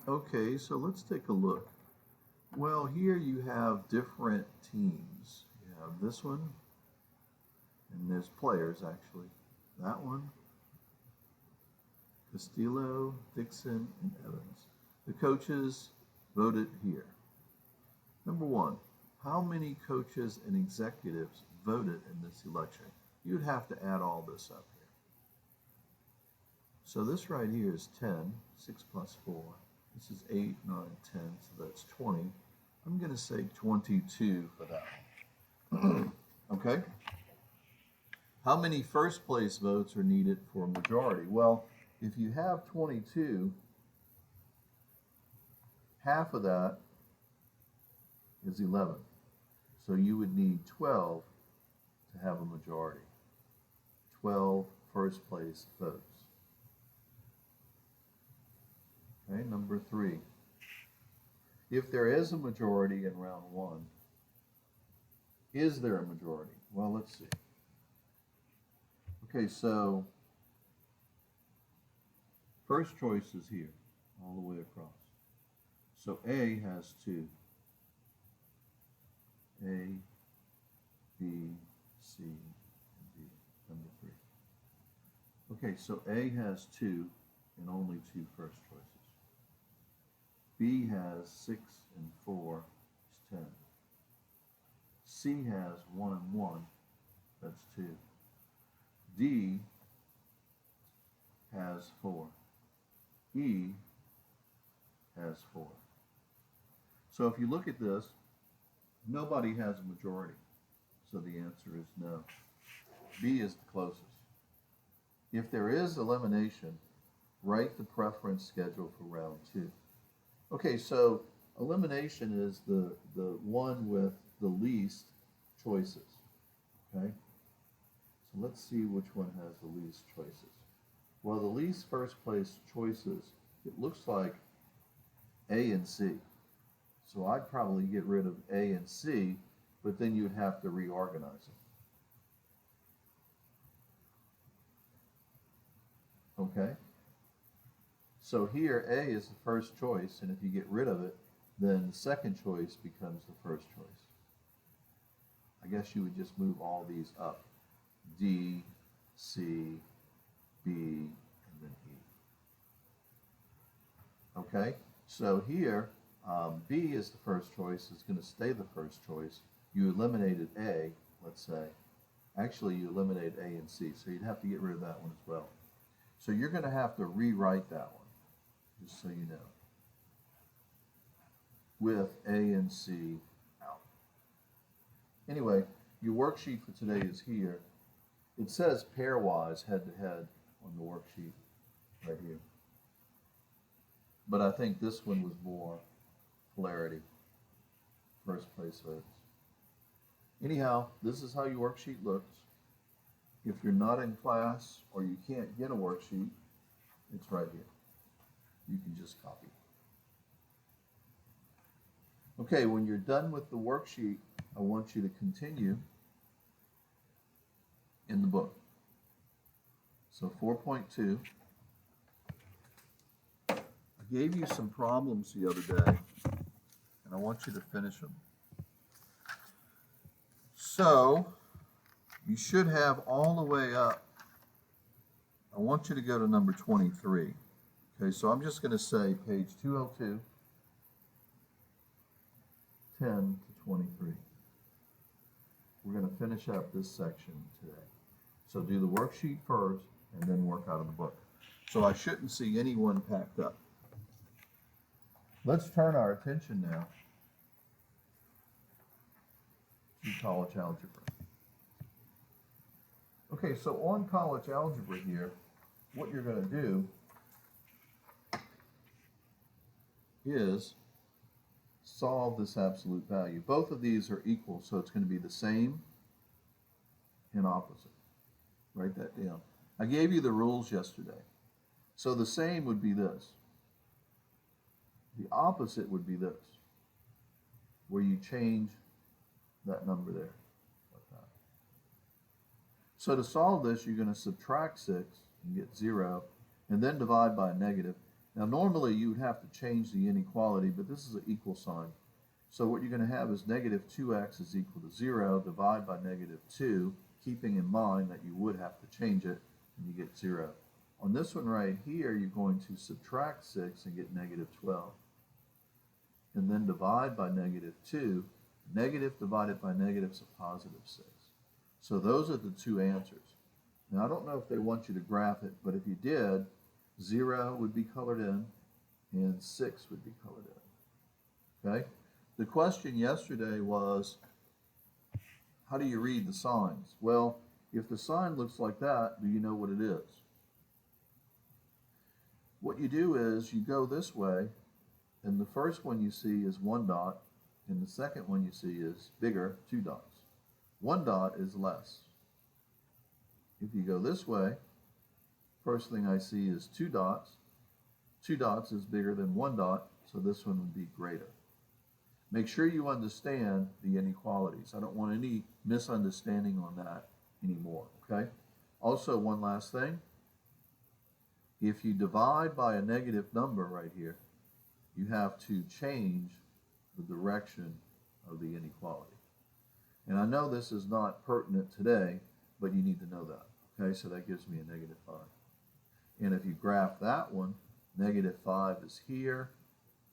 Okay, so let's take a look. Well, here you have different teams. You have this one, and there's players actually. That one, Castillo, Dixon, and Evans. The coaches voted here. Number one, how many coaches and executives voted in this election? You'd have to add all this up here. So this right here is 10, 6 plus 4. This is 8, 9, 10, so that's 20. I'm going to say 22 for that one. Okay? How many first place votes are needed for a majority? Well, if you have 22, half of that is 11. So you would need 12 to have a majority. 12 first place votes. Okay, number 3. If there is a majority in round 1, is there a majority? Well, let's see. Okay, so first choice is here, all the way across. So A has 2. A, B, C, and D, number 3. Okay, so A has 2 and only 2 first choices. B has 6 and 4 is 10. C has 1 and 1, that's 2. D has 4. E has 4. So if you look at this, nobody has a majority. So the answer is no. B is the closest. If there is elimination, write the preference schedule for round 2. Okay, so elimination is the one with the least choices. Okay? So let's see which one has the least choices. Well, the least first place choices, it looks like A and C. So I'd probably get rid of A and C, but then you'd have to reorganize them. Okay? So here A is the first choice, and if you get rid of it, then the second choice becomes the first choice. I guess you would just move all these up. D, C, B, and then E. Okay? So here, B is the first choice. It's going to stay the first choice. You eliminated A, let's say. Actually, you eliminated A and C, so you'd have to get rid of that one as well. So you're going to have to rewrite that one, just so you know, with A and C out. Anyway, your worksheet for today is here. It says pairwise, head-to-head on the worksheet right here. But I think this one was more polarity, first place votes. Anyhow, this is how your worksheet looks. If you're not in class or you can't get a worksheet, it's right here. You can just copy. Okay, when you're done with the worksheet, I want you to continue in the book. So 4.2. I gave you some problems the other day, and I want you to finish them. So, you should have all the way up. I want you to go to number 23. Okay, so I'm just going to say page 202, 10 to 23. We're going to finish up this section today. So do the worksheet first and then work out of the book. So I shouldn't see anyone packed up. Let's turn our attention now to college algebra. Okay, so on college algebra here, what you're going to do is solve this absolute value. Both of these are equal, so it's going to be the same and opposite. Write that down. I gave you the rules yesterday. So the same would be this. The opposite would be this, where you change that number there, like that. So to solve this, you're going to subtract 6 and get 0, and then divide by a negative. Now normally you would have to change the inequality, but this is an equal sign. So what you're going to have is negative 2x is equal to 0, divide by negative 2, keeping in mind that you would have to change it, and you get 0. On this one right here, you're going to subtract 6 and get negative 12. And then divide by negative 2. Negative divided by negative is a positive 6. So those are the two answers. Now I don't know if they want you to graph it, but if you did, 0 would be colored in and 6 would be colored in. Okay? The question yesterday was, how do you read the signs? Well, if the sign looks like that, do you know what it is? What you do is you go this way, and the first one you see is 1 dot, and the second one you see is bigger, 2 dots. 1 dot is less. If you go this way, first thing I see is 2 dots. 2 dots is bigger than 1 dot, so this one would be greater. Make sure you understand the inequalities. I don't want any misunderstanding on that anymore, okay? Also, one last thing. If you divide by a negative number right here, you have to change the direction of the inequality. And I know this is not pertinent today, but you need to know that, okay? So that gives me a negative 5. And if you graph that one, negative 5 is here.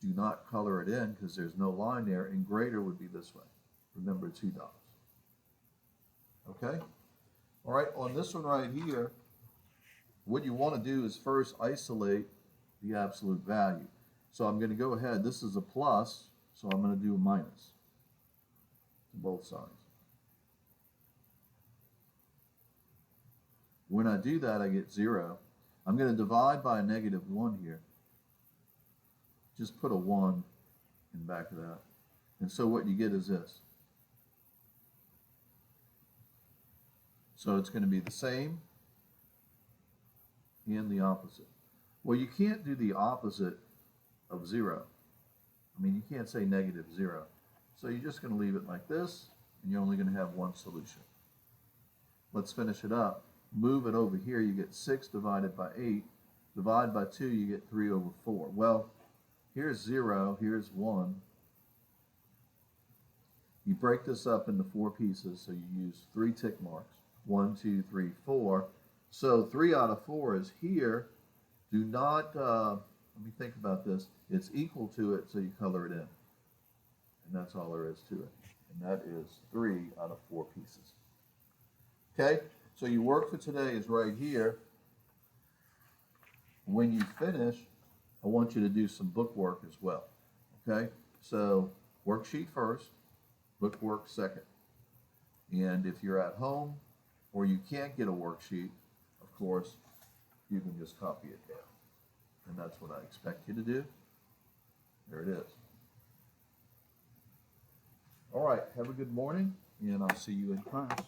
Do not color it in because there's no line there, and greater would be this way. Remember, 2 dots. Okay? All right, on this one right here, what you want to do is first isolate the absolute value. So I'm going to go ahead. This is a plus, so I'm going to do a minus to both sides. When I do that, I get 0. I'm going to divide by a negative 1 here. Just put a 1 in back of that. And so what you get is this. So it's going to be the same and the opposite. Well, you can't do the opposite of 0. I mean, you can't say negative 0. So you're just going to leave it like this, and you're only going to have one solution. Let's finish it up. Move it over here, you get 6 divided by 8. Divide by 2, you get 3 over 4. Well, here's 0, here's 1. You break this up into 4 pieces, so you use 3 tick marks. 1, 2, 3, 4. So 3 out of 4 is here. Do not, let me think about this. It's equal to it, so you color it in. And that's all there is to it. And that is 3 out of 4 pieces. Okay, so your work for today is right here. When you finish, I want you to do some book work as well. Okay, so worksheet first, book work second. And if you're at home or you can't get a worksheet, of course, you can just copy it down. And that's what I expect you to do. There it is. All right, have a good morning, and I'll see you in class.